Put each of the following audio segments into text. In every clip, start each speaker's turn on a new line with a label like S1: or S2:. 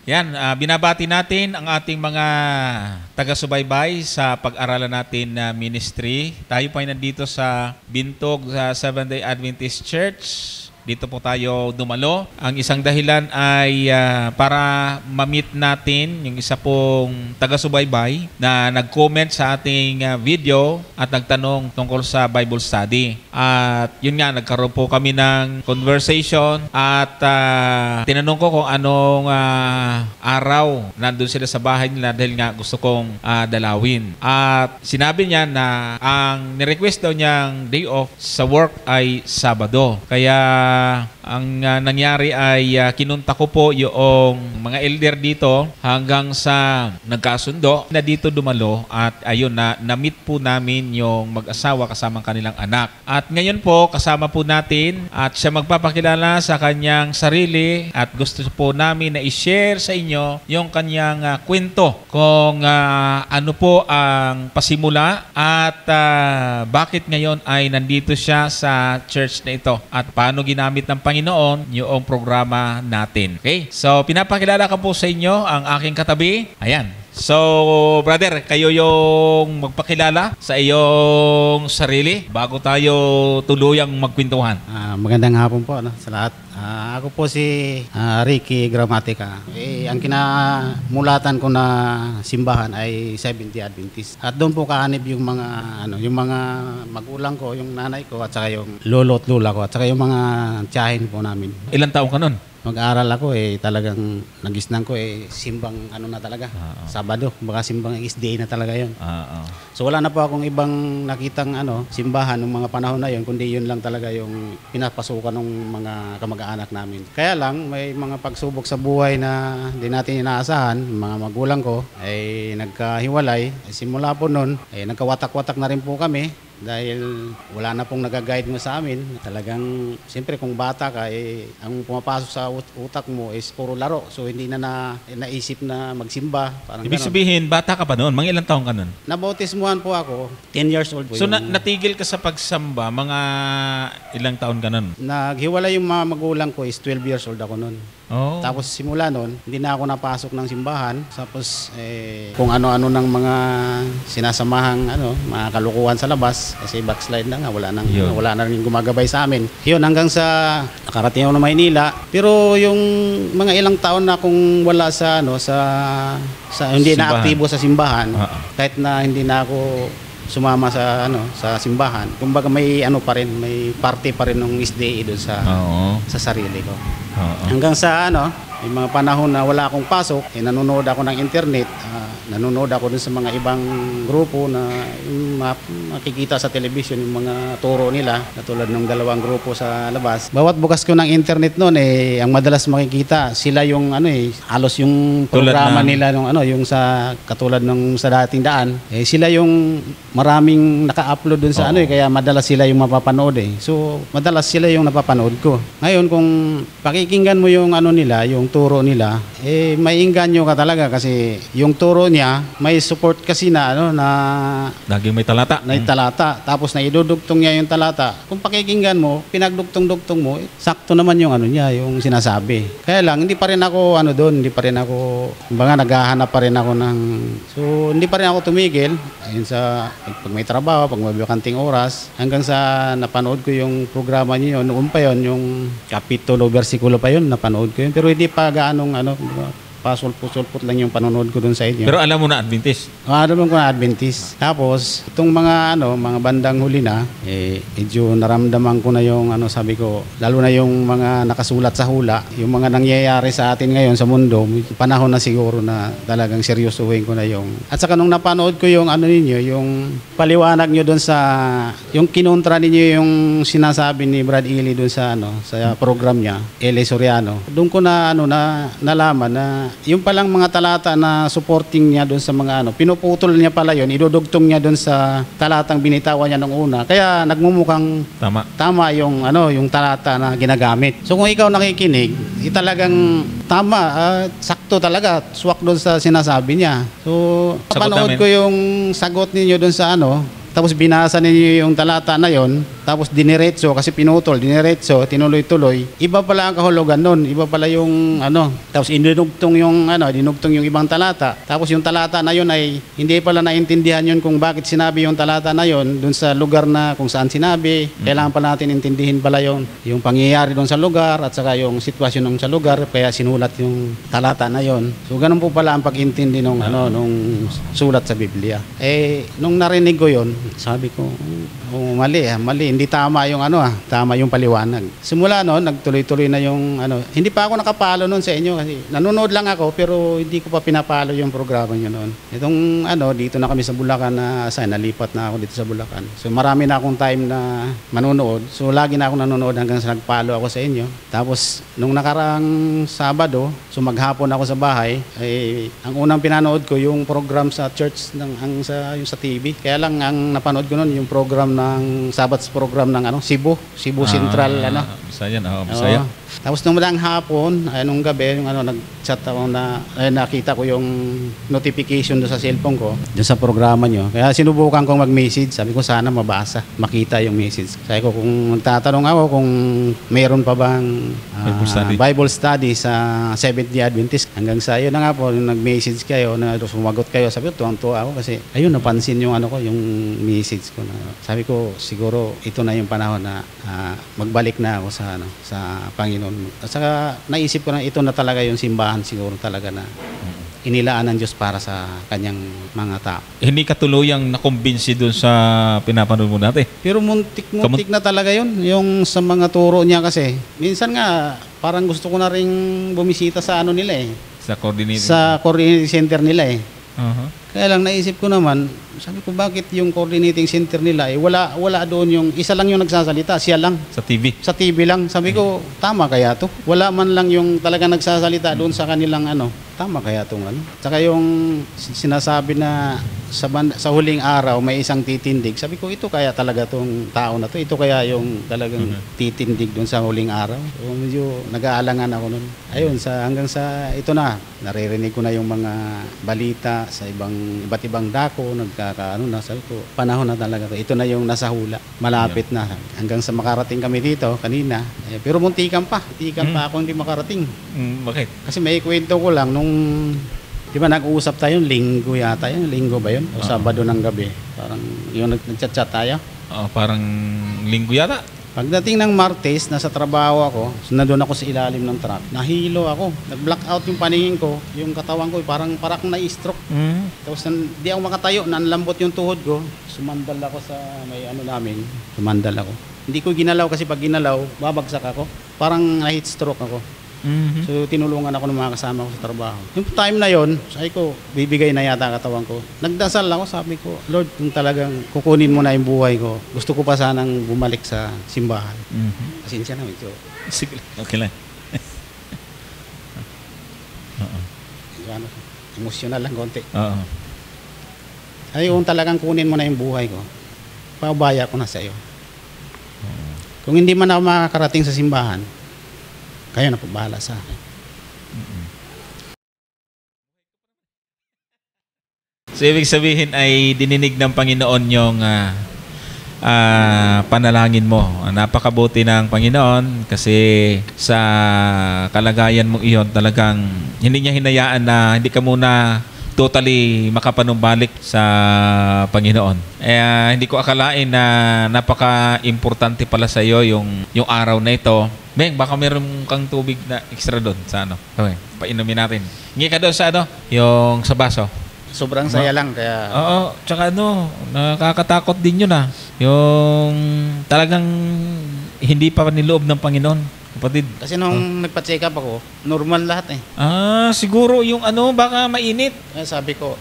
S1: Yan, binabati natin ang ating mga taga-subaybay sa pag-aralan natin na ministry. Tayo po ay nandito sa Bintog sa Seventh-day Adventist Church. Dito po tayo dumalo. Ang isang dahilan ay para ma-meet natin yung isa pong taga-subaybay na nag-comment sa ating video at nagtanong tungkol sa Bible study. At yun nga, nagkaroon po kami ng conversation at tinanong ko kung anong araw nandun sila sa bahay nila dahil nga gusto kong dalawin. At sinabi niya na ang nirequest daw niyang day off sa work ay Sabado. Kaya ang nangyari ay kinunta ko po yung mga elder dito hanggang sa nagkasundo na dito dumalo at ayun na-meet po namin yung mag-asawa kasama kanilang anak. At ngayon po kasama po natin at siya magpapakilala sa kanyang sarili at gusto po namin na i-share sa inyo yung kanyang kwento kung ano po ang pasimula at bakit ngayon ay nandito siya sa church na ito at paano ginamit ng Panginoon yung programa natin. Okay? So, pinapakilala ko po sa inyo ang aking katabi. Ayan. So, brother, kayo yung magpakilala sa iyong sarili bago tayo tuluyang magkwentuhan.
S2: Magandang hapon po sa lahat. Ako po si Ricky Gramatica. Ang kinamulatan ko na simbahan ay Seventh-day Adventist. At doon po kaanib yung mga magulang ko, yung nanay ko at saka yung lolo at lola ko at saka yung mga tiyahin po namin.
S1: Ilang taong ka nun?
S2: Mag-aaral ako talagang nagisnan ko simbang na talaga. Sabado, baka simbang SDA na talaga 'yon. So wala na po akong ibang nakitang simbahan ng mga panahon na 'yon kundi 'yun lang talaga yung pinapasukan ng mga kamag-anak namin. Kaya lang may mga pagsubok sa buhay na hindi natin inaasahan. Mga magulang ko ay nagkahiwalay. Simula po noon ay nagkawatak-watak na rin po kami. Dahil wala na pong nag-guide mo sa amin. Talagang, siyempre kung bata ka, ang pumapasok sa utak mo is puro laro. So hindi na naisip na magsimba. Parang
S1: Ibig sabihin, bata ka pa noon? Mga ilang taong ka noon?
S2: Nabautismuhan po ako, 10 years old po.
S1: So natigil ka sa pagsamba, mga ilang taon ka noon?
S2: Naghiwalay yung mga magulang ko is 12 years old ako noon.
S1: Oh.
S2: Tapos simula noon, hindi na ako napasok ng simbahan. Tapos kung ano-ano ng mga sinasamahang mga kalukuhan sa labas kasi backslide na nga, wala na rin gumagabay sa amin. Yun, hanggang sa nakarating ako ng Maynila. Pero yung mga ilang taon na akong wala sa hindi
S1: simbahan.
S2: na aktibo sa simbahan, kahit na hindi na ako sumama sa simbahan. Kumbaga may may party pa rin ng SDA doon sa sarili ko. Hanggang sa may mga panahon na wala akong pasok, nanonood ako ng internet, nanonood ako dun sa mga ibang grupo na makikita sa television yung mga turo nila, katulad ng dalawang grupo sa labas. Bawat bukas ko ng internet noon ang madalas makikita sila yung halos yung programa nila yung sa katulad ng sa dating daan, sila yung maraming naka-upload dun sa kaya madalas sila yung mapapanood So madalas sila yung napapanood ko. Ngayon kung pakikinggan mo yung nila, yung turo nila, may inganyo ka talaga kasi yung turo niya may support kasi na
S1: laging may talata.
S2: May talata. Tapos na idudugtong niya yung talata. Kung pakikinggan mo, pinagdugtong-dugtong mo, sakto naman yung niya, yung sinasabi. Kaya lang hindi pa rin ako hindi pa rin ako naghahanap pa rin ako so hindi pa rin ako tumigil. Ayun sa pag may trabaho, pag may bakanting oras, hanggang sa napanood ko yung programa niyo noon pa yon, yung kapitulo versikulo pa yon, napanood ko yun. Pero hindi pa gaanong pasulput-sulput lang yung panonood ko dun sa inyo.
S1: Pero alam mo na Adventist?
S2: Alam ko na Adventist. Tapos, itong mga bandang huli na, medyo naramdaman ko na yung sabi ko, lalo na yung mga nakasulat sa hula, yung mga nangyayari sa atin ngayon sa mundo, panahon na siguro na talagang seryosohin ko na yung. At saka nung napanood ko yung ninyo, yung paliwanag nyo dun sa, yung kinontra ninyo yung sinasabi ni Brad Ely dun sa sa program niya, Eli Soriano. Doon ko na nalaman na yung palang mga talata na supporting niya doon sa mga pinuputol niya pala yon, idudugtong niya doon sa talatang binitawan niya nung una. Kaya nagmumukhang tama yung yung talata na ginagamit. So kung ikaw nakikinig, talagang tama, sakto talaga, swak doon sa sinasabi niya. So napanood ko yung sagot ninyo doon sa tapos binasa ninyo yung talata na yon. tapos diniretso kasi pinutol, diniretso, tinuloy-tuloy. Iba pala ang kahulugan nun, iba pala yung tapos dinugtong yung ibang talata. Tapos yung talata na yun ay hindi pala naintindihan yun kung bakit sinabi yung talata na yun dun sa lugar na kung saan sinabi. Kailangan pala natin intindihin pala yung pangyayari dun sa lugar at saka yung sitwasyon nung sa lugar, kaya sinulat yung talata na yun. So ganun po pala ang pag-intindi nung sulat sa Biblia. Nung narinig ko yun, sabi ko, mali, hindi tama yung tama yung paliwanag. Simula noon, nagtuloy-tuloy na yung hindi pa ako nakapalo noon sa inyo kasi nanonood lang ako pero hindi ko pa pinapalo yung programa niyo noon. Itong dito na kami sa Bulacan nalipat na ako dito sa Bulacan. So marami na akong time na manonood. So lagi na ako nanonood hanggang sa nagpalo ako sa inyo. Tapos nung nakarang Sabado, so maghapon ako sa bahay, ang unang pinanood ko yung program sa church yung sa TV. Kaya lang ang napanood ko noon yung program ng Sabbath program ng Cebu Central
S1: Bisaya Bisaya.
S2: Tapos nung malang hapon, nung gabi, nag-chat ako nakita ko yung notification doon sa cellphone ko, doon sa programa nyo. Kaya sinubukan kong mag-message. Sabi ko sana mabasa, makita yung message. Sabi ko kung nagtatanong ako kung mayroon pa bang Bible study sa Seventh-day Adventist. Hanggang sa yun na nga po, nag-message kayo, sumagot kayo. Sabi ko, tuwang-tuwa ako kasi ayun, napansin yung yung message ko. Sabi ko, siguro ito na yung panahon na magbalik na ako sa Panginoon. At saka naisip ko na ito na talaga yung simbahan siguro talaga na inilaan ng Diyos para sa kanyang mga tao.
S1: Hindi ka tuluyang nakumbinsi doon sa pinapanood mo natin?
S2: Pero muntik na talaga yun. Yung sa mga turo niya kasi. Minsan nga, parang gusto ko na rin bumisita sa nila
S1: Sa coordinating?
S2: Sa coordinating center nila
S1: Uh-huh.
S2: Kaya lang naisip ko naman, sabi ko bakit yung coordinating center nila wala doon yung isa lang yung nagsasalita, siya lang.
S1: Sa TV?
S2: Sa TV lang. Sabi ko, tama kaya to? Wala man lang yung talaga nagsasalita doon sa kanilang tama kaya itong Tsaka yung sinasabi na sa huling araw may isang titindig. Sabi ko, ito kaya talaga tong tao na to? Ito kaya yung talagang titindig doon sa huling araw? So, medyo nag-aalangan ako noon. Ayun, hanggang sa ito na, naririnig ko na yung mga balita sa iba't ibang dako, sabi ko, panahon na talaga to. Ito na yung nasa hula. Malapit na. Hanggang sa makarating kami dito kanina. Pero muntikan pa ako hindi makarating.
S1: Bakit?
S2: Kasi may kwento ko lang nung di ba nag-uusap tayo linggo yata yun, linggo ba yun? O Sabado ng gabi. Parang yung nag-chat tayo.
S1: Parang linggo yata.
S2: Pagdating ng Martes, nasa trabaho ako, nandun ako sa ilalim ng truck. Nahilo ako. Nag-blackout yung paningin ko, yung katawan ko, parang na-stroke. Tapos di ako makatayo, nanlambot yung tuhod ko. Sumandal ako sa may namin. Sumandal ako. Hindi ko ginalaw kasi pag ginalaw, babagsak ako. Parang na-heat stroke ako. So tinulungan ako ng mga kasama ko sa trabaho. Yung time na yon, sabi ko, bibigay na yata katawan ko. Nagdasal ako, sabi ko, Lord, kung talagang kukunin mo na yung buhay ko, gusto ko pa sanang bumalik sa simbahan. Pasensya na, medyo.
S1: Sige, okay lang.
S2: Emotional lang konti. Sabi ko, kung talagang kunin mo na yung buhay ko, pabaya ko na sa iyo. Kung hindi man ako makakarating sa simbahan, kayo na po bahala sa akin.
S1: So, ibig sabihin ay dininig ng Panginoon yung panalangin mo. Napakabuti ng Panginoon kasi sa kalagayan mo iyon talagang hindi niya hinayaan na hindi ka muna totally makapanumbalik sa Panginoon. Hindi ko akalain na napaka-importante pala sa iyo yung araw na ito. Beng, baka meron kang tubig na extra doon sa Okay, painumin natin. Hingi ka doon sa yung sa baso.
S2: Sobrang saya lang kaya.
S1: Oo, tsaka nakakatakot din yun yung talagang hindi pa niloob ng Panginoon, kapatid.
S2: Kasi nung nagpa-check up ako, normal lahat
S1: siguro yung baka mainit.
S2: Sabi ko,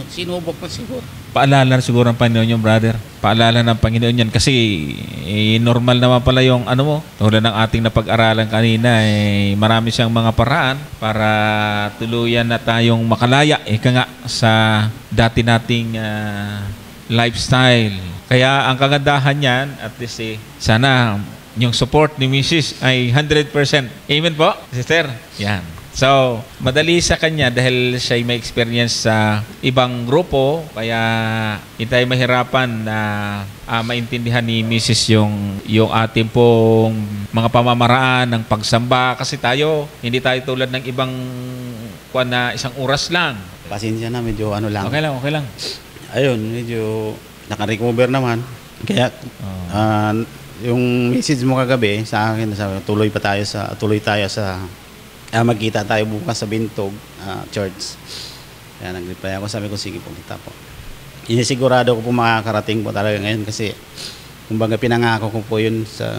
S2: sinubok mo siguro.
S1: Paalala siguro ng Panginoon yung brother. Paalala ng Panginoon yan kasi normal naman pala yung mo. Tulad ng ating napag-aralan kanina, marami siyang mga paraan para tuluyan na tayong makalaya nga sa dati nating lifestyle. Kaya ang kagandahan yan, at least sana yung support ni Mrs. ay 100%. Amen po, sister? Yan. So, madali sa kanya dahil siya may experience sa ibang grupo, kaya hindi tayo mahirapan na maintindihan ni Mrs. yung ating pong mga pamamaraan ng pagsamba. Kasi hindi tayo tulad ng ibang na isang oras lang.
S2: Pasensya na, medyo ano lang.
S1: Okay lang.
S2: Ayun, medyo naka-recover naman. Kaya, yung message mo kagabi sa akin, sabi, tuloy tayo sa magkita tayo bukas sa Bintog Church. Kaya nag-reply ako, sabi ko, sige po, kita po. Inisigurado ko po makakarating po talaga ngayon kasi kumbaga pinangako ko po yun sa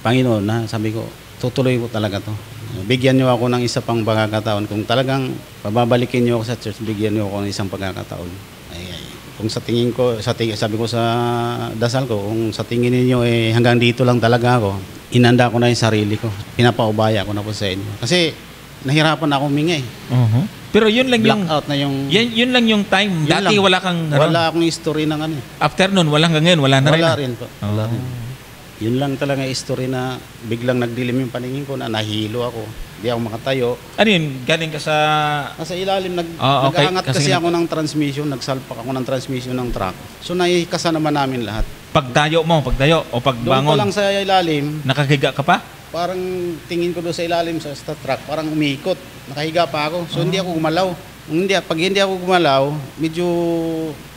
S2: Panginoon na sabi ko, tutuloy ko talaga to. Bigyan niyo ako ng isa pang pagkakataon. Kung talagang pababalikin niyo ako sa church, bigyan niyo ako ng isang pagkakataon. Kung sa tingin ko, sabi ko sa dasal ko, kung sa tingin niyo hanggang dito lang talaga ako, inanda ko na yung sarili ko. Pinapaubaya ko na po sa inyo. Kasi nahirapan ako huminga
S1: Pero yun lang
S2: blackout na yung...
S1: Yun lang yung time. Dati wala kang...
S2: Wala akong history ng ano.
S1: After nun, walang ngayon, wala na rin.
S2: Wala rin po. Wala rin. Yun lang talaga yung history na biglang nagdilim yung paningin ko na nahilo ako. Hindi ako makatayo.
S1: Ano yun? Galing ka sa...
S2: Nasa ilalim, nag-aangat kasi ako ng transmission, nagsalpak ako ng transmission ng truck. So naikasa naman namin lahat.
S1: Pagdayo o pagbangon?
S2: Doon pa lang sa ilalim.
S1: Nakahiga ka pa?
S2: Parang tingin ko doon sa ilalim sa truck, parang umiikot. Nakahiga pa ako. So hindi ako gumalaw. Pag hindi ako gumalaw, medyo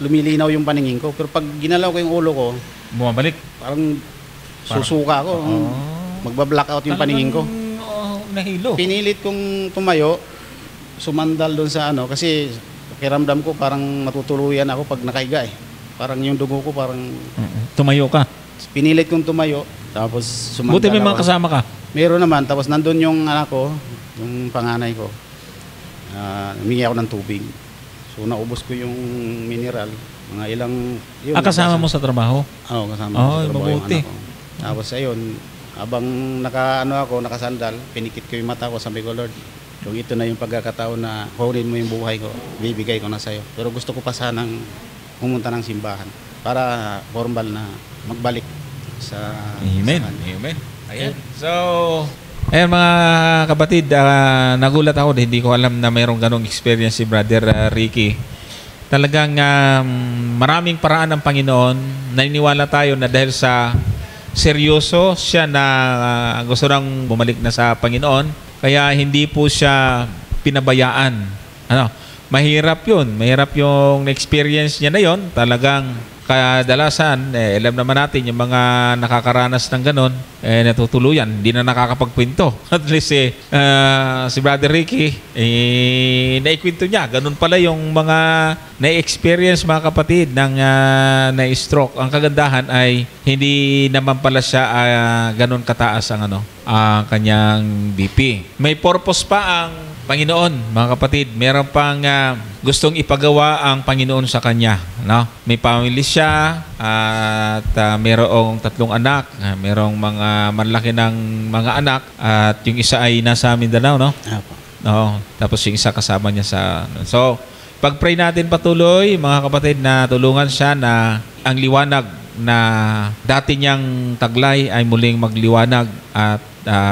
S2: lumilinaw yung paningin ko. Pero pag ginalaw ko yung ulo ko,
S1: bumabalik.
S2: Parang susuka ako. Magba-blackout yung paningin ko.
S1: Nahilo.
S2: Pinilit kong tumayo, sumandal doon sa kasi pakiramdam ko parang matutuluyan ako pag nakahiga Parang yung dugo ko parang...
S1: Tumayo ka?
S2: Pinilit kong tumayo, tapos sumandal.
S1: Buti may mga kasama ka?
S2: Meron naman, tapos nandun yung anak ko, yung panganay ko. Humingi ako ng tubig. So naubos ko yung mineral. Mga ilang...
S1: kasama mo sa trabaho?
S2: Oo, kasama ko sa trabaho
S1: mabuti.
S2: yung anak ko. Tapos ayun, habang nakasandal, pinikit ko yung mata ko, sabi ko, Lord, kung ito na yung pagkakataon na hawlin mo yung buhay ko, bibigay ko na sa'yo. Pero gusto ko pa sanang pumunta ng simbahan para formal na magbalik sa...
S1: Amen.
S2: Sa
S1: Amen. Ayan. So, ayan mga kapatid, nagulat ako, hindi ko alam na mayroong ganong experience si Brother Ricky. Talagang maraming paraan ng Panginoon. Naniniwala tayo na dahil sa seryoso siya na gusto nang bumalik na sa Panginoon, kaya hindi po siya pinabayaan. Mahirap yun. Mahirap yung experience niya na yun. Talagang kadalasan, alam naman natin yung mga nakakaranas ng ganon, natutuluyan, hindi na nakakapagkwento. At least si Brother Ricky, naikwento niya. Ganon pala yung mga na-experience mga kapatid ng na-stroke. Ang kagandahan ay hindi naman pala siya ganon kataas ang kanyang BP. May purpose pa ang Panginoon, mga kapatid. Meron pang gustong ipagawa ang Panginoon sa kanya. May pamilya siya at mayroong 3 anak. Mayroong mga manlaki ng mga anak at yung isa ay nasa Mindanao, tapos yung isa kasama niya sa... So, pag-pray natin patuloy, mga kapatid, na tulungan siya na ang liwanag na dati niyang taglay ay muling magliwanag at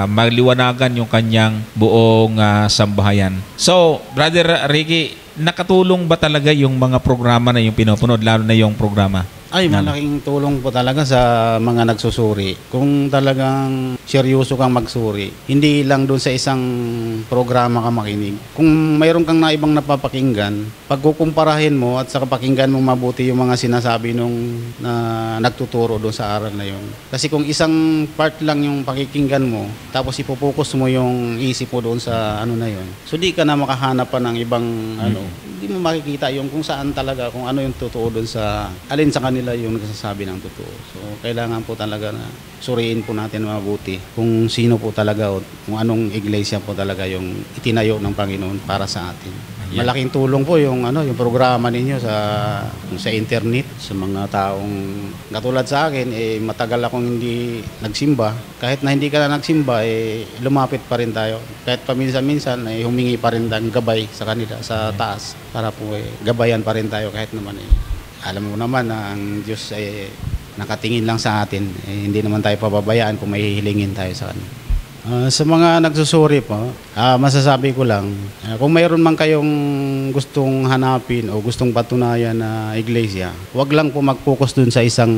S1: magliwanagan yung kanyang buong sambahayan. So, Brother Ricky, nakatulong ba talaga yung mga programa na yung pinupunod, lalo na yung programa?
S2: Ay, malaking tulong po talaga sa mga nagsusuri. Kung talagang seryoso kang magsuri, hindi lang doon sa isang programa ka makinig. Kung mayroon kang ibang napapakinggan, pagkukumparahin mo at sa pakinggan mong mabuti yung mga sinasabi nung na nagtuturo doon sa aral na yun. Kasi kung isang part lang yung pakikinggan mo, tapos ipopokus mo yung isip mo doon sa na yun, so di ka na makahanap pa ng ibang hindi mo makikita yung kung saan talaga, kung ano yung totoo doon sa alin sa kanila yung nagsasabi ng totoo. So, kailangan po talaga na suriin po natin mabuti kung sino po talaga o kung anong iglesia po talaga yung itinayo ng Panginoon para sa atin. Yeah. Malaking tulong po yung programa ninyo sa internet, sa mga taong katulad sa akin, matagal akong hindi nagsimba. Kahit na hindi ka na nagsimba, lumapit pa rin tayo. Kahit paminsan-minsan, humingi pa rin ng gabay sa kanila, sa taas, para po gabayan pa rin tayo kahit naman alam mo naman na ang Diyos ay nakatingin lang sa atin. Hindi naman tayo pababayaan kung may hihilingin tayo sa Kanya. Sa mga nagsusuri po, masasabi ko lang, kung mayroon man kayong gustong hanapin o gustong patunayan na iglesia, huwag lang po mag-focus dun sa isang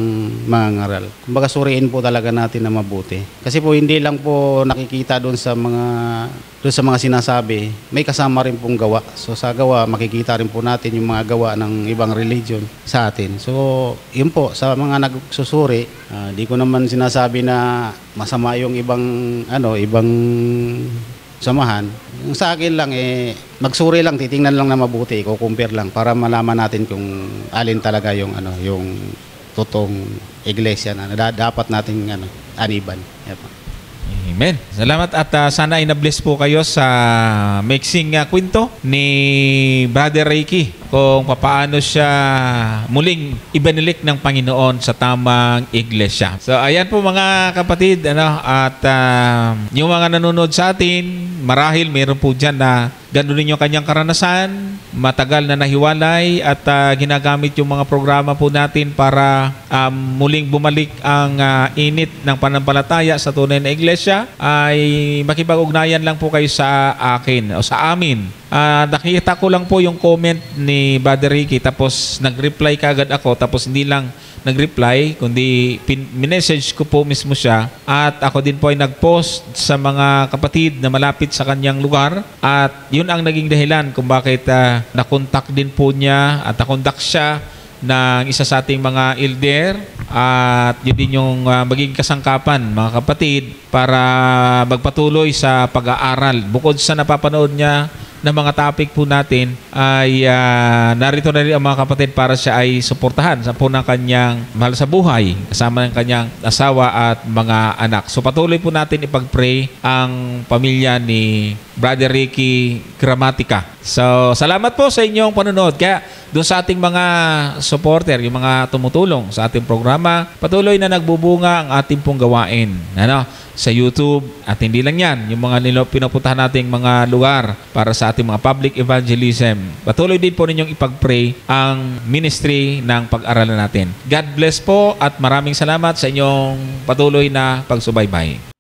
S2: mangangaral. Kumbaga suriin po talaga natin na mabuti. Kasi po hindi lang po nakikita dun sa mga sinasabi, may kasama rin pong gawa. So sa gawa, makikita rin po natin yung mga gawa ng ibang religion sa atin. So yun po, sa mga nagsusuri, di ko naman sinasabi na masama yung ibang samahan. Yung sa akin lang, magsuri lang, titingnan lang na mabuti, kukumpir lang para malaman natin kung alin talaga yung totoong iglesia na dapat nating aniban.
S1: Amen. Salamat at sana ay na-bless po kayo sa mixing kwento ni Brother Ricky kung papaano siya muling ibanilik ng Panginoon sa tamang iglesia. So ayan po mga kapatid, at yung mga nanonood sa atin, marahil meron po dyan na ganun rin yung kanyang karanasan, matagal na nahiwalay at ginagamit yung mga programa po natin para muling bumalik ang init ng panampalataya sa tunay na iglesia, ay makipag-ugnayan lang po kayo sa akin o sa amin. Nakita ko lang po yung comment ni Brother Ricky, tapos nag-reply kagad ako, tapos hindi lang nag-reply, kundi minessage ko po mismo siya, at ako din po ay nag-post sa mga kapatid na malapit sa kanyang lugar, at yun ang naging dahilan kung bakit nakontak din po niya at nakontak siya ng isa sa ating mga elder, at yun din yung maging kasangkapan mga kapatid para magpatuloy sa pag-aaral. Bukod sa napapanood niya na mga topic po natin, ay narito na rin ang mga kapatid para siya ay suportahan sa po ng kanyang mahal sa buhay kasama ng kanyang asawa at mga anak. So patuloy po natin ipag-pray ang pamilya ni Brother Ricky Gramatica. So salamat po sa inyong panonood. Kaya doon sa ating mga supporter, yung mga tumutulong sa ating programa, patuloy na nagbubunga ang ating pong gawain sa YouTube. At hindi lang yan, yung mga pinupuntahan nating mga lugar para sa ating mga public evangelism. Patuloy din po ninyong ipag-pray ang ministry ng pag-aralan natin. God bless po at maraming salamat sa inyong patuloy na pagsubaybay.